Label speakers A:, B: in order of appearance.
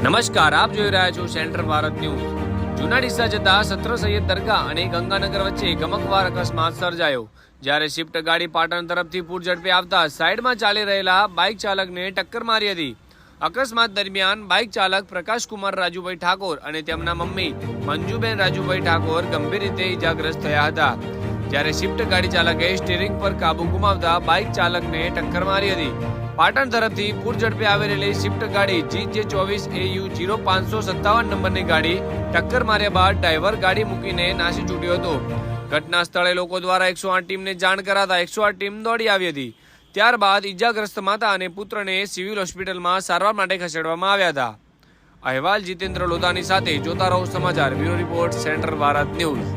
A: નમસ્કાર, આપ જોઈ રહ્યા છો સેન્ટ્રલ ભારત ન્યૂઝ। જૂના ડીસા જતા સત્ર સૈયદ દરગાહ અને ગંગાનગર વચ્ચે ગમકવાર અકસ્માત સર્જાયો, જ્યારે સ્વિફ્ટ ગાડી પાટણ તરફથી પૂર ઝડપે આવતા સાઈડમાં ચાલી રહેલા બાઇક ચાલકને ટક્કર મારી હતી। અકસ્માત દરમિયાન બાઇક ચાલક પ્રકાશકુમાર રાજુભાઈ ઠાકોર અને તેમના મમ્મી મંજુબેન રાજુભાઈ ઠાકોર ગંભીર રીતે ઇજાગ્રસ્ત થયા હતા, જ્યારે સ્વિફ્ટ ગાડી ચાલકે સ્ટીરિંગ પર કાબુ ગુમાવતા બાઇક ચાલકને ટક્કર મારી હતી। પાટણ તરફથી પૂર ઝડપે આવી રહેલી સ્વિફ્ટ ગાડી GJ24AU0557 નંબરની ગાડી ટક્કર માર્યા બાદ ડ્રાઈવર ગાડી મૂકીને નાસી છૂટ્યો હતો। ઘટના સ્થળે લોકો દ્વારા 108 ટીમને જાણ કરાતા 108 ટીમ દોડી આવી હતી। ત્યારબાદ ઇજાગ્રસ્ત માતા અને પુત્રને સિવિલ હોસ્પિટલમાં સારવાર માટે ખસેડવામાં આવ્યા હતા। અહેવાલ જીતેન્દ્ર લોધાની સાથે જોતા રહો સમાચાર bureau report central Bharat news.